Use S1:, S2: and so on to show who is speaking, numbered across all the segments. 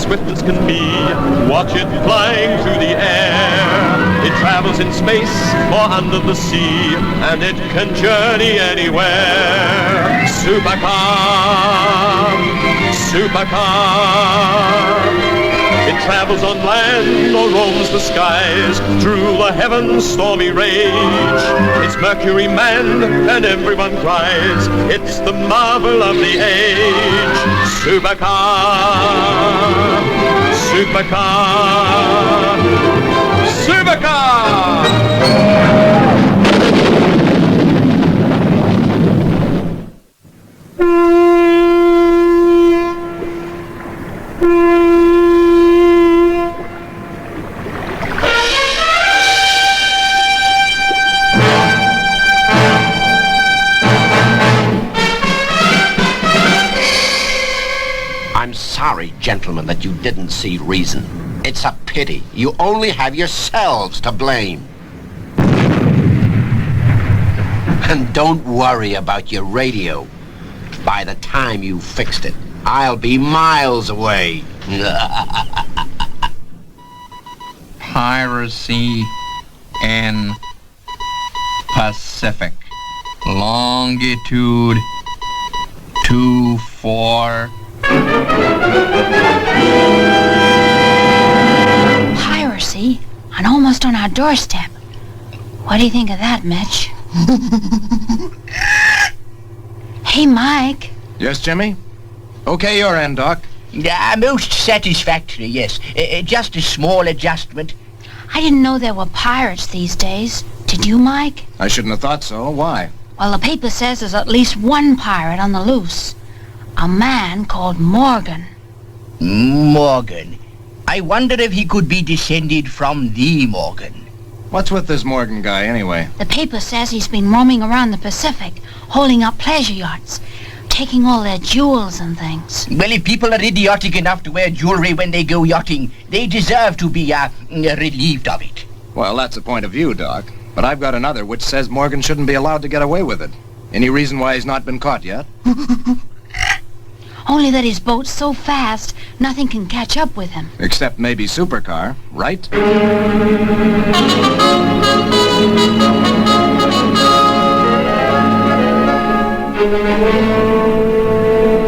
S1: swift as can be. Watch it flying through the air. It travels in space or under the sea, and it can journey anywhere. Supercar, supercar. It travels on land or roams the skies, through the heavens' stormy rage. It's Mercury manned and everyone cries, it's the marvel of the age. Supercar, supercar, supercar!
S2: Sorry, gentlemen, that you didn't see reason. It's a pity. You only have yourselves to blame. And don't worry about your radio. By the time you fixed it, I'll be miles away.
S3: Piracy in Pacific. Longitude 24.
S4: Piracy? And almost on our doorstep. What do you think of that, Mitch? Hey, Mike.
S5: Yes, Jimmy? Okay, your end, Doc.
S6: Most satisfactory, yes. Just a small adjustment.
S4: I didn't know there were pirates these days. Did you, Mike?
S5: I shouldn't have thought so. Why?
S4: Well, the paper says there's at least one pirate on the loose. A man called Morgan.
S6: Morgan. I wonder if he could be descended from the Morgan.
S5: What's with this Morgan guy, anyway?
S4: The paper says he's been roaming around the Pacific, holding up pleasure yachts, taking all their jewels and things.
S6: Well, if people are idiotic enough to wear jewelry when they go yachting, they deserve to be, relieved of it.
S5: Well, that's a point of view, Doc. But I've got another which says Morgan shouldn't be allowed to get away with it. Any reason why he's not been caught yet?
S4: Only that his boat's so fast, nothing can catch up with him.
S5: Except maybe Supercar, right?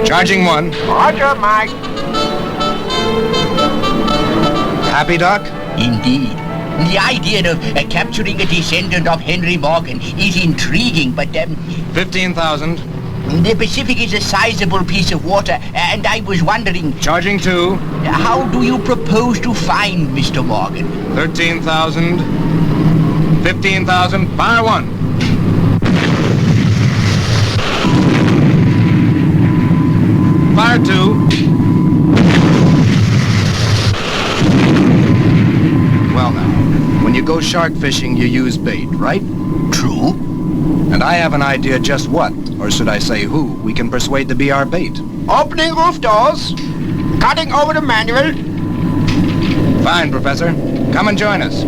S5: Charging one.
S2: Roger, Mike.
S5: Happy, Doc?
S6: Indeed. The idea of capturing a descendant of Henry Morgan is intriguing, but
S5: 15,000.
S6: The Pacific is a sizable piece of water, and I was wondering...
S5: Charging two.
S6: How do you propose to find Mr. Morgan?
S5: 13,000. 15,000. Fire one. Fire two. Well now, when you go shark fishing, you use bait, right?
S6: True.
S5: And I have an idea just what, or should I say who, we can persuade to be our bait.
S2: Opening roof doors. Cutting over the manual.
S5: Fine, Professor. Come and join us.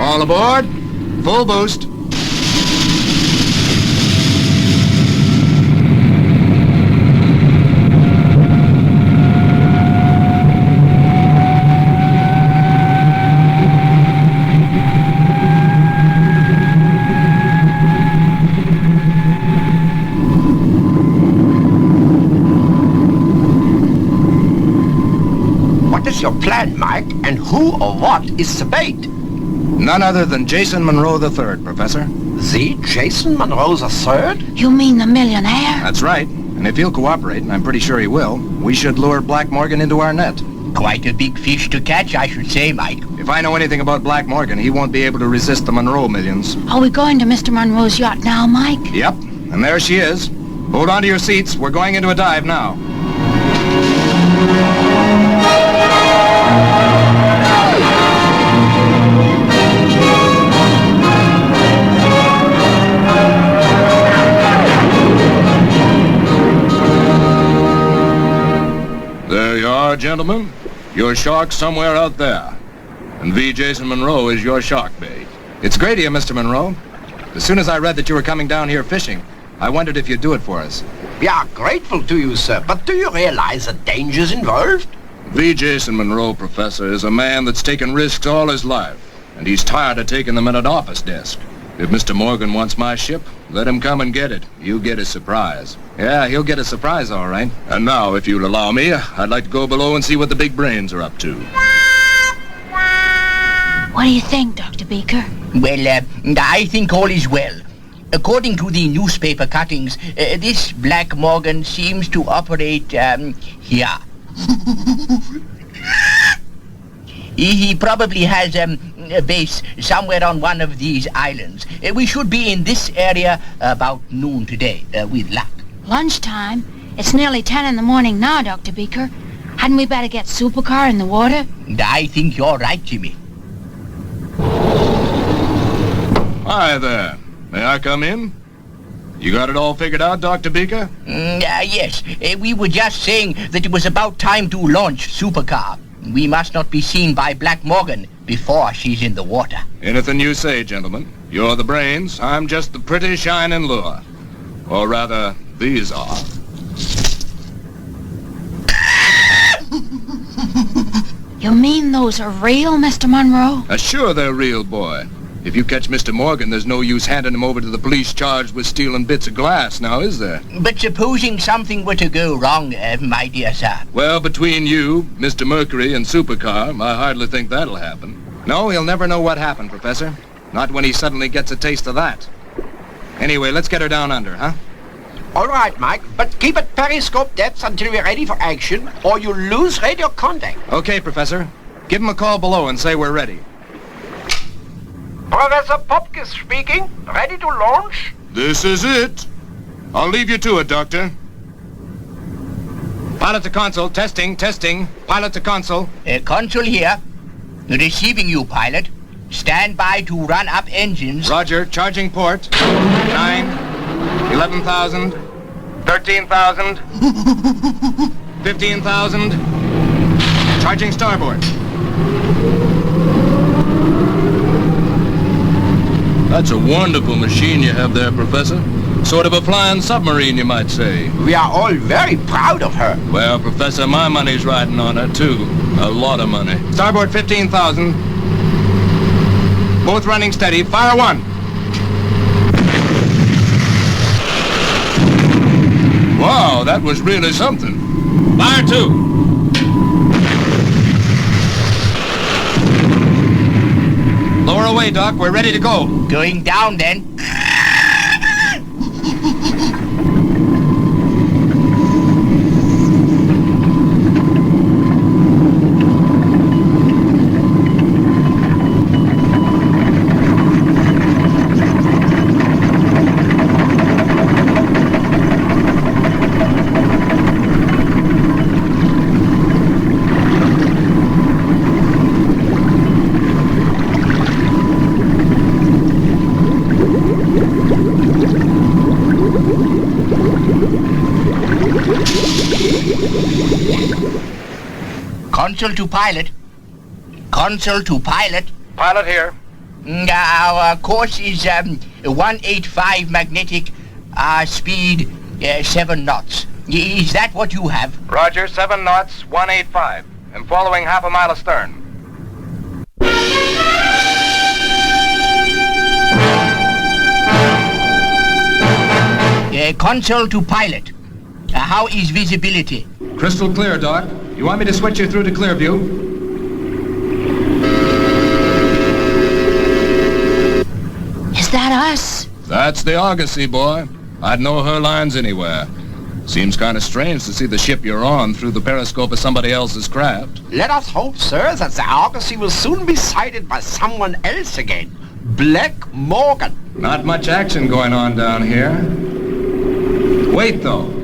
S5: All aboard. Full boost.
S2: What is your plan, Mike? And who or what is the bait?
S5: None other than Jason Monroe III, Professor.
S2: The Jason Monroe III?
S4: You mean the millionaire?
S5: That's right. And if he'll cooperate, and I'm pretty sure he will, we should lure Black Morgan into our net.
S6: Quite a big fish to catch, I should say, Mike.
S5: If I know anything about Black Morgan, he won't be able to resist the Monroe millions.
S4: Are we going to Mr. Monroe's yacht now, Mike?
S5: Yep, and there she is. Hold on to your seats. We're going into a dive now.
S7: There you are, gentlemen. Your shark's somewhere out there.
S5: And V. Jason Monroe is your shark bait. It's great of you, Mr. Monroe. As soon as I read that you were coming down here fishing, I wondered if you'd do it for us.
S2: We are grateful to you, sir, but do you realize the dangers involved?
S5: V. Jason Monroe, Professor, is a man that's taken risks all his life, and he's tired of taking them at an office desk. If Mr. Morgan wants my ship, let him come and get it. You get a surprise. Yeah, he'll get a surprise, all right. And now, if you'll allow me, I'd like to go below and see what the big brains are up to.
S4: What do you think, Dr. Beaker?
S6: Well, I think all is well. According to the newspaper cuttings, this Black Morgan seems to operate, here. He probably has a base somewhere on one of these islands. We should be in this area about noon today, with luck.
S4: Lunchtime? It's nearly 10 in the morning now, Dr. Beaker. Hadn't we better get Supercar in the water?
S6: I think you're right, Jimmy.
S5: Hi there. May I come in? You got it all figured out, Dr. Beaker?
S6: Yes. We were just saying that it was about time to launch Supercar. We must not be seen by Black Morgan before she's in the water.
S5: Anything you say, gentlemen. You're the brains. I'm just the pretty shining lure. Or rather, these are.
S4: You mean those are real, Mr. Monroe?
S5: Sure they're real, boy. If you catch Mr. Morgan, there's no use handing him over to the police charged with stealing bits of glass, now is there?
S6: But supposing something were to go wrong, my dear sir?
S5: Well, between you, Mr. Mercury, and Supercar, I hardly think that'll happen. No, he'll never know what happened, Professor. Not when he suddenly gets a taste of that. Anyway, let's get her down under, huh?
S2: All right, Mike, but keep at periscope depths until we're ready for action, or you'll lose radio contact.
S5: Okay, Professor. Give him a call below and say we're ready.
S2: Professor Popkis speaking. Ready to launch?
S5: This is it. I'll leave you to it, Doctor. Pilot to console. Testing. Pilot to console.
S6: Console here. Receiving you, pilot. Stand by to run up engines.
S5: Roger. Charging port. 9, 11,000, 13,000, 15,000. Charging starboard. That's a wonderful machine you have there, Professor. Sort of a flying submarine, you might say.
S2: We are all very proud of her.
S5: Well, Professor, my money's riding on her, too. A lot of money. Starboard 15,000. Both running steady. Fire one. Wow, that was really something. Fire two. Lower away, Doc. We're ready to go.
S6: Going down, then. Console to pilot. Console to pilot.
S5: Pilot here.
S6: Our course is 185 magnetic. Speed 7 knots. Is that what you have?
S5: Roger, 7 knots, 185. I'm following half a mile astern.
S6: Console to pilot. How is visibility?
S5: Crystal clear, Doc. You want me to switch you through to clear view?
S4: Is that us?
S5: That's the Argosy, boy. I'd know her lines anywhere. Seems kind of strange to see the ship you're on through the periscope of somebody else's craft.
S2: Let us hope, sir, that the Argosy will soon be sighted by someone else again. Black Morgan.
S5: Not much action going on down here. Wait, though.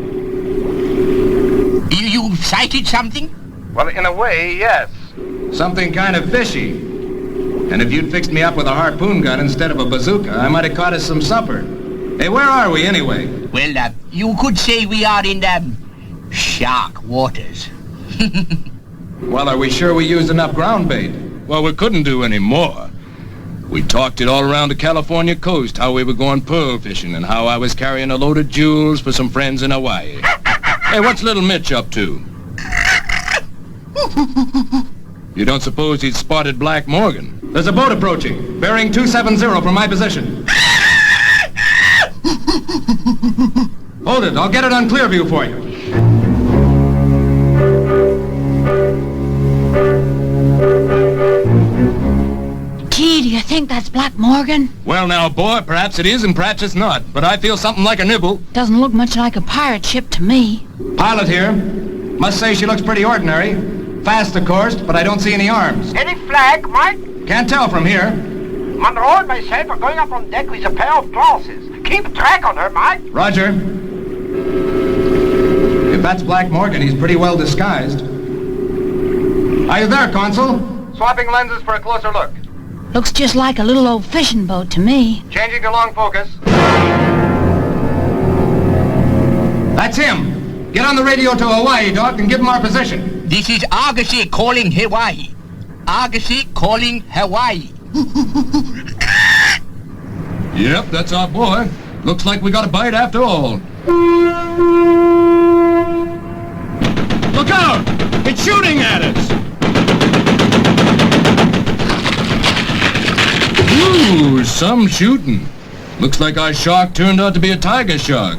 S6: You sighted something?
S5: Well, in a way, yes. Something kind of fishy. And if you'd fixed me up with a harpoon gun instead of a bazooka, I might have caught us some supper. Hey, where are we anyway?
S6: Well, you could say we are in shark waters.
S5: Well, are we sure we used enough ground bait? Well, we couldn't do any more. We talked it all around the California coast, how we were going pearl fishing and how I was carrying a load of jewels for some friends in Hawaii. Hey, what's little Mitch up to? You don't suppose he'd spotted Black Morgan? There's a boat approaching, bearing 270 from my position. Hold it, I'll get it on clear view for you.
S4: Gee, do you think that's Black Morgan?
S5: Well now, boy, perhaps it is and perhaps it's not, but I feel something like a nibble.
S4: Doesn't look much like a pirate ship to me.
S5: Pilot here. Must say she looks pretty ordinary. Fast, of course, but I don't see any arms.
S7: Any flag, Mike?
S5: Can't tell from here.
S7: Monroe and myself are going up on deck with a pair of glasses. Keep track on her, Mike.
S5: Roger. If that's Black Morgan, he's pretty well disguised. Are you there, Consul?
S7: Swapping lenses for a closer look.
S4: Looks just like a little old fishing boat to me.
S7: Changing to long focus.
S5: That's him. Get on the radio to Hawaii, Doc, and give him our position.
S6: This is Argosy calling Hawaii. Argosy calling Hawaii.
S5: Yep, that's our boy. Looks like we got a bite after all. Look out! It's shooting at us! Ooh, some shooting. Looks like our shark turned out to be a tiger shark.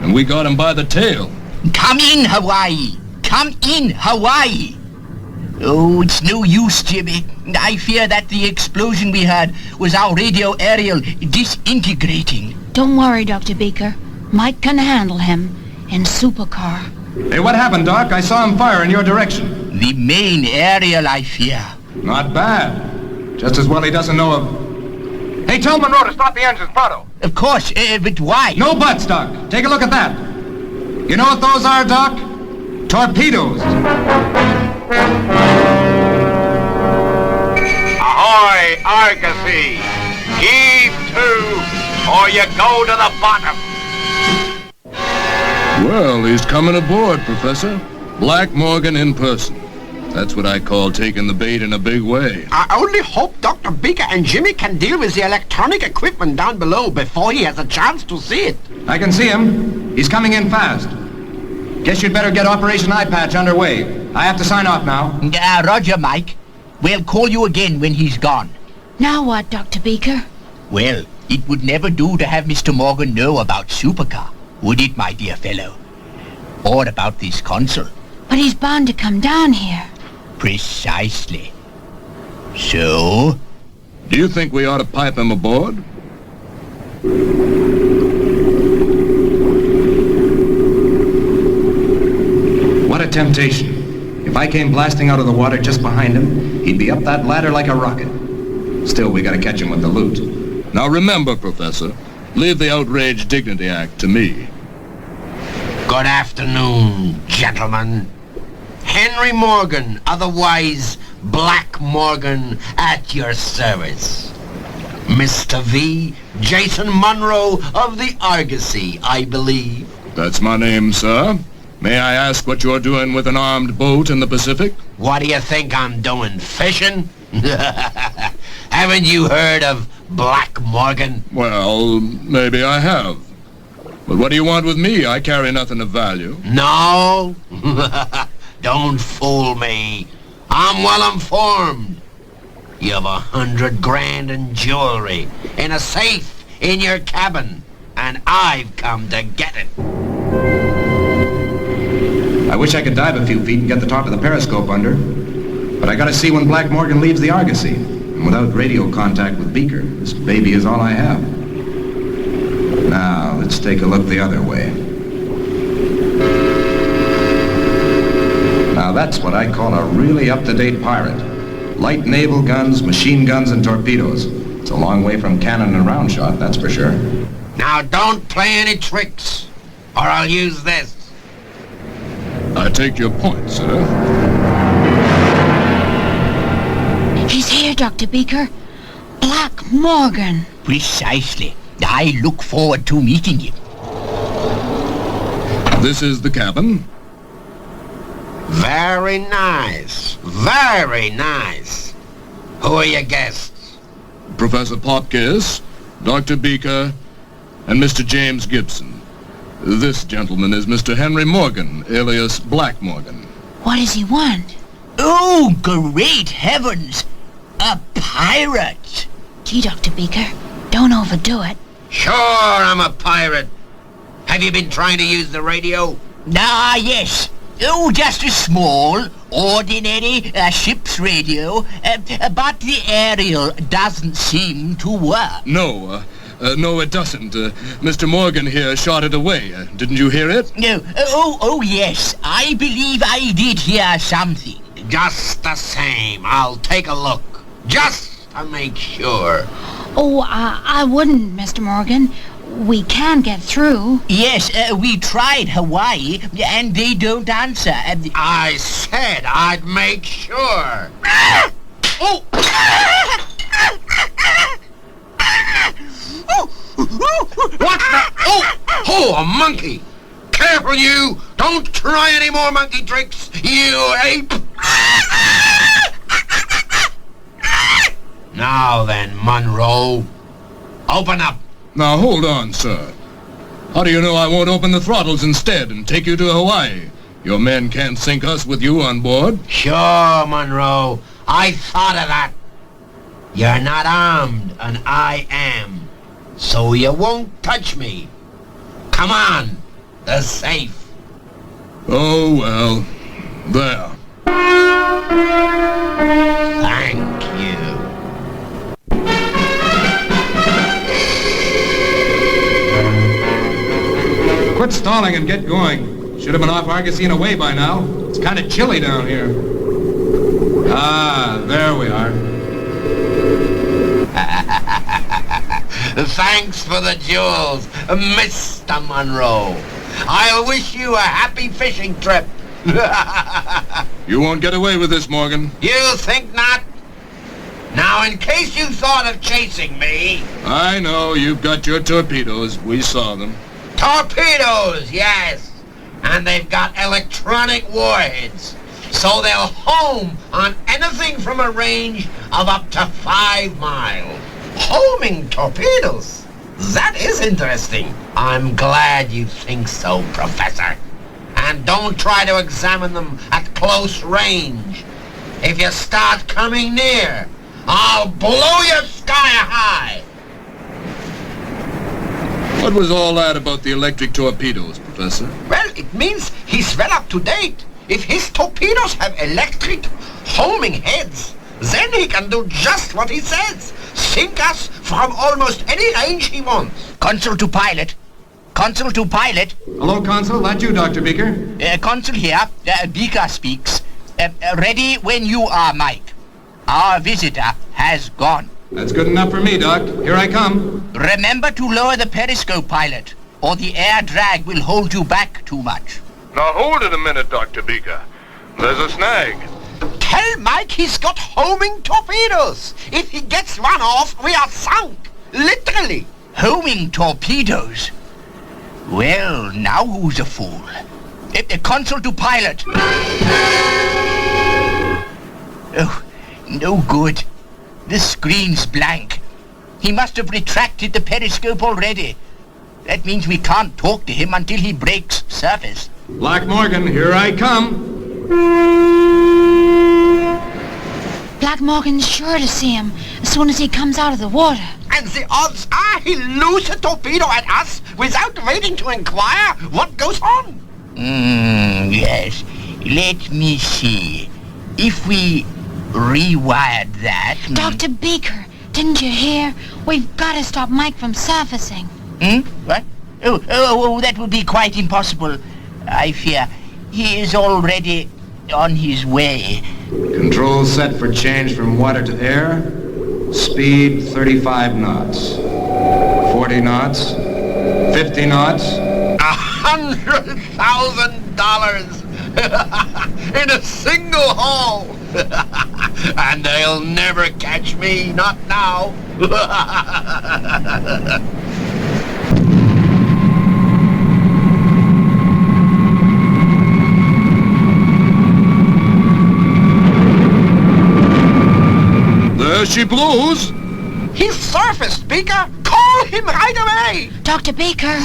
S5: And we got him by the tail.
S6: Come in, Hawaii. Come in, Hawaii. Oh, it's no use, Jimmy. I fear that the explosion we had was our radio aerial disintegrating.
S4: Don't worry, Dr. Beaker. Mike can handle him in Supercar.
S5: Hey, what happened, Doc? I saw him fire in your direction.
S6: The main aerial, I fear.
S5: Not bad. Just as well he doesn't know of... Hey, tell Monroe to stop the engines, pronto.
S6: Of course, but why?
S5: No buts, Doc. Take a look at that. You know what those are, Doc? Torpedoes.
S7: Ahoy, Argosy. Heave to, or you go to the bottom.
S5: Well, he's coming aboard, Professor. Black Morgan in person. That's what I call taking the bait in a big way.
S2: I only hope Dr. Beaker and Jimmy can deal with the electronic equipment down below before he has a chance to see it.
S5: I can see him. He's coming in fast. Guess you'd better get Operation Eye Patch underway. I have to sign off now.
S6: Roger, Mike. We'll call you again when he's gone.
S4: Now what, Dr. Beaker?
S6: Well, it would never do to have Mr. Morgan know about Supercar, would it, my dear fellow? Or about this consul.
S4: But he's bound to come down here.
S6: Precisely. So?
S5: Do you think we ought to pipe him aboard? What a temptation. If I came blasting out of the water just behind him, he'd be up that ladder like a rocket. Still, we gotta catch him with the loot. Now remember, Professor, leave the Outrage Dignity Act to me.
S2: Good afternoon, gentlemen. Henry Morgan, otherwise Black Morgan, at your service. Mr. V, Jason Monroe of the Argosy, I believe.
S5: That's my name, sir. May I ask what you're doing with an armed boat in the Pacific?
S2: What do you think I'm doing, fishing? Haven't you heard of Black Morgan?
S5: Well, maybe I have. But what do you want with me? I carry nothing of value.
S2: No? Don't fool me. I'm well informed. You have 100 grand in jewelry in a safe in your cabin, and I've come to get it.
S5: I wish I could dive a few feet and get the top of the periscope under. But I gotta see when Black Morgan leaves the Argosy. And without radio contact with Beaker, this baby is all I have. Now, let's take a look the other way. Now, that's what I call a really up-to-date pirate. Light naval guns, machine guns, and torpedoes. It's a long way from cannon and round shot, that's for sure.
S2: Now don't play any tricks, or I'll use this.
S5: I take your point, sir.
S4: He's here, Dr. Beaker. Black Morgan.
S6: Precisely. I look forward to meeting him.
S5: This is the cabin.
S2: Very nice. Very nice. Who are your guests?
S5: Professor Popkiss, Dr. Beaker, and Mr. James Gibson. This gentleman is Mr. Henry Morgan, alias Black Morgan.
S4: What does he want?
S6: Oh, great heavens! A pirate!
S4: Gee, Dr. Beaker, don't overdo it.
S2: Sure, I'm a pirate. Have you been trying to use the radio?
S6: Ah, yes. Oh, just a small, ordinary ship's radio, but the aerial doesn't seem to work.
S5: No, it doesn't. Mr. Morgan here shot it away. Didn't you hear it?
S6: No. Oh, yes. I believe I did hear something.
S2: Just the same, I'll take a look. Just to make sure.
S4: Oh, I wouldn't, Mr. Morgan. We can get through.
S6: Yes, we tried Hawaii, and they don't answer.
S2: I said I'd make sure. Oh! What the? Oh, a monkey! Careful, you! Don't try any more monkey tricks, you ape! Now then, Monroe, open up.
S5: Now, hold on, sir. How do you know I won't open the throttles instead and take you to Hawaii? Your men can't sink us with you on board.
S2: Sure, Monroe. I thought of that. You're not armed, and I am. So you won't touch me. Come on. The safe.
S5: Oh, well. There.
S2: Thank you.
S8: Quit stalling and get going. Should have been off Argosy and away by now. It's kind of chilly down here. Ah, there we are.
S2: Thanks for the jewels, Mr. Monroe. I'll wish you a happy fishing trip.
S5: You won't get away with this, Morgan.
S2: You think not? Now, in case you thought of chasing me...
S5: I know, you've got your torpedoes. We saw them.
S2: Torpedoes, yes. And they've got electronic warheads. So they'll home on anything from a range of up to 5 miles. Homing torpedoes? That is interesting. I'm glad you think so, Professor. And don't try to examine them at close range. If you start coming near, I'll blow you sky high.
S5: What was all that about the electric torpedoes, Professor?
S2: Well, it means he's well up to date. If his torpedoes have electric homing heads, then he can do just what he says. Sink us from almost any range he wants.
S6: Consul to pilot. Consul to pilot.
S8: Hello, Consul. That you, Dr. Beaker?
S6: Consul here. Beaker speaks. Ready when you are, Mike. Our visitor has gone.
S8: That's good enough for me, Doc. Here I come.
S6: Remember to lower the periscope, pilot, or the air drag will hold you back too much.
S7: Now hold it a minute, Dr. Beaker. There's a snag.
S2: Tell Mike he's got homing torpedoes. If he gets one off, we are sunk. Literally.
S6: Homing torpedoes? Well, now who's a fool? Consul to pilot. Oh, no good. The screen's blank. He must have retracted the periscope already. That means we can't talk to him until he breaks surface.
S8: Black Morgan, here I come.
S4: Black Morgan's sure to see him as soon as he comes out of the water.
S2: And the odds are he'll lose a torpedo at us without waiting to inquire what goes on.
S6: Yes. Let me see. If we rewired that...
S4: Dr. Beaker, didn't you hear? We've got to stop Mike from surfacing.
S6: What? Oh, that would be quite impossible. I fear he is already on his way.
S8: Controls set for change from water to air. Speed 35 knots. 40 knots. 50 knots.
S2: $100,000 in a single haul. And they'll never catch me, not now.
S5: There she blows.
S7: He's surfaced, Beaker. Call him right away.
S4: Dr. Beaker,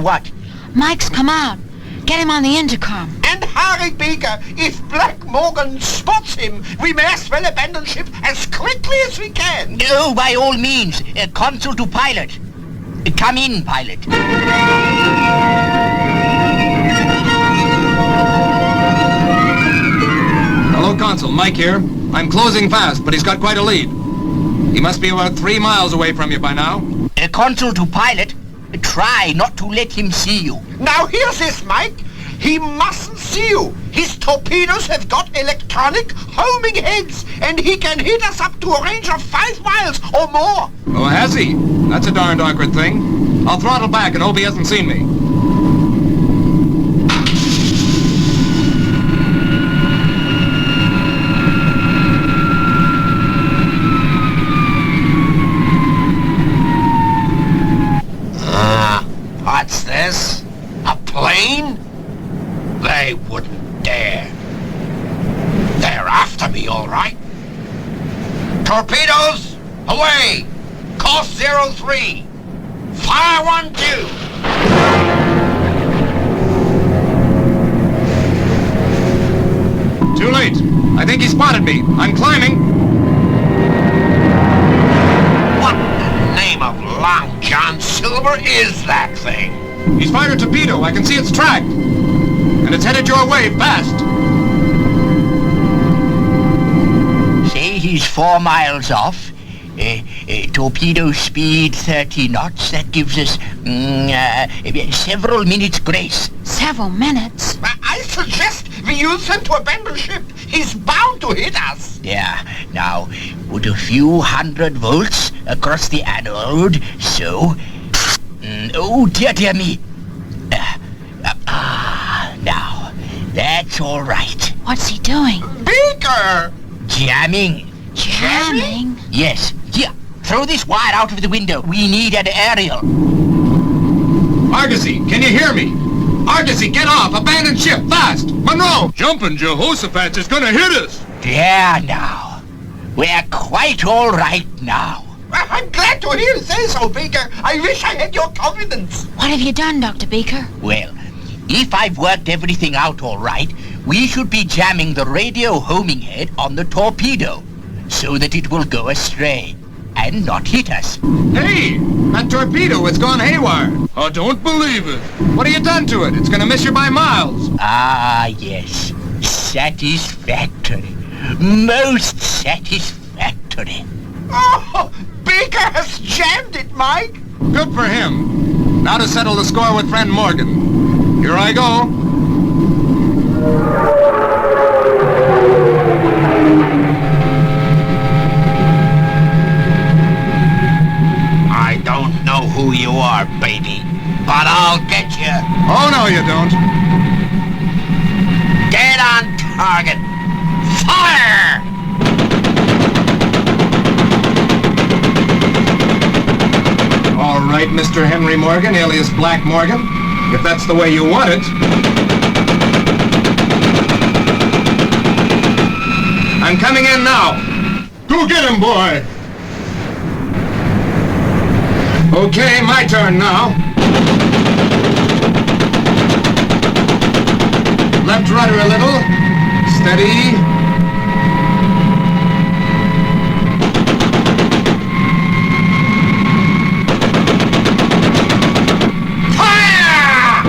S6: What?
S4: Mike's come out. Get him on the intercom.
S7: And hurry, Beaker. If Black Morgan spots him, we may as well abandon ship as quickly as we can.
S6: Oh, by all means. Consul to pilot. Come in, pilot.
S5: Hello, Consul. Mike here. I'm closing fast, but he's got quite a lead. He must be about 3 miles away from you by now.
S6: Consul to pilot. Try not to let him see you.
S7: Now here's this, Mike. He mustn't see you. His torpedoes have got electronic homing heads, and he can hit us up to a range of 5 miles or more.
S5: Oh, has he? That's a darned awkward thing. I'll throttle back and hope he hasn't seen me.
S2: What's this? A plane? They wouldn't dare. They're after me, all right. Torpedoes, away! Course 03. Fire 1-2.
S5: Too late. I think he spotted me. I'm climbing.
S2: What in the name of Long John Silver is that thing?
S5: He's fired a torpedo. I can see it's tracked. And it's headed your way, fast.
S6: Say he's 4 miles off. Torpedo speed 30 knots. That gives us several minutes grace.
S4: Several minutes?
S7: I suggest we use him to abandon ship. He's bound to hit us.
S6: Yeah. Now, put a few 100 volts across the anode, so... oh, dear me. Now, that's all right.
S4: What's he doing?
S7: Beaker!
S6: Jamming.
S4: Jamming?
S6: Yes. Here, throw this wire out of the window. We need an aerial.
S5: Argosy, can you hear me? Argosy, get off! Abandon ship, fast! Monroe! Jumping Jehoshaphat is gonna hit us!
S6: There now. We're quite all right now.
S7: I'm glad to hear you say so, Beaker. I wish I had your confidence.
S4: What have you done, Dr. Beaker?
S6: Well, if I've worked everything out all right, we should be jamming the radio homing head on the torpedo so that it will go astray and not hit us.
S5: Hey! That torpedo, it's gone haywire! I don't believe it! What have you done to it? It's gonna miss you by miles!
S6: Ah, yes. Satisfactory. Most satisfactory.
S7: Oh, Beaker has jammed it, Mike.
S5: Good for him. Now to settle the score with friend Morgan. Here I go.
S2: I don't know who you are, baby, but I'll get you.
S5: Oh, no, you don't.
S2: Dead on target. Fire!
S5: All right, Mr. Henry Morgan, alias Black Morgan. If that's the way you want it. I'm coming in now. Go get him, boy. Okay, my turn now. Left rudder a little. Steady.
S7: Fire!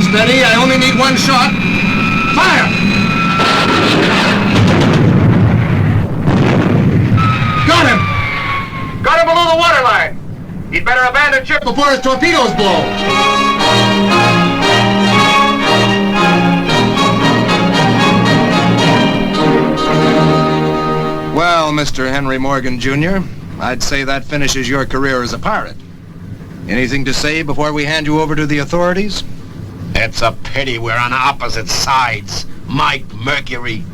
S5: Steady, I only need one shot. Fire! Got him! Got him below the waterline. He'd better abandon ship before his torpedoes blow. Well, Mr. Henry Morgan, Jr., I'd say that finishes your career as a pirate. Anything to say before we hand you over to the authorities?
S2: It's a pity we're on opposite sides, Mike Mercury.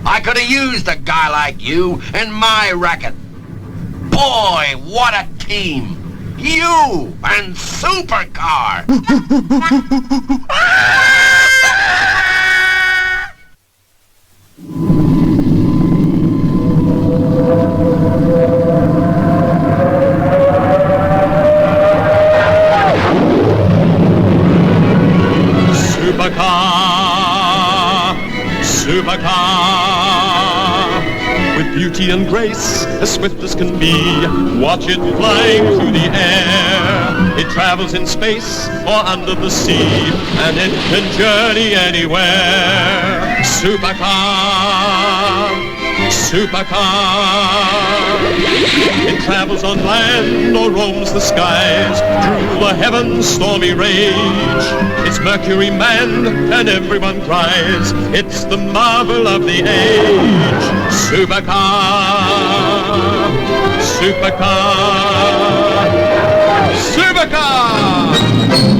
S2: I could have used a guy like you in my racket. Boy, what a team! You and Supercar!
S1: Supercar. With beauty and grace, as swift as can be, watch it flying through the air. It travels in space or under the sea, and it can journey anywhere. Supercar, Supercar. It travels on land or roams the skies, through the heavens' stormy rage. It's Mercury manned and everyone cries, it's the marvel of the age. Supercar, Supercar, Supercar!